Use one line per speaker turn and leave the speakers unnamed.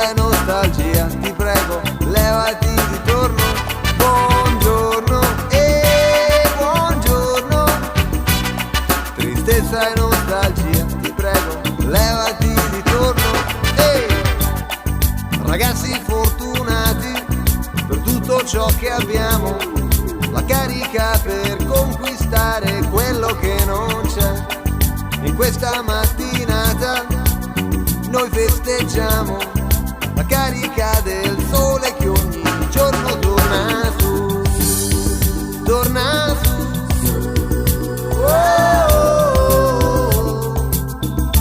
Tristezza e nostalgia, ti prego, levati di torno. Buongiorno e buongiorno. Tristezza e nostalgia, ti prego, levati di torno. Ragazzi fortunati per tutto ciò che abbiamo, la carica per conquistare quello che non c'è. In questa mattinata noi festeggiamo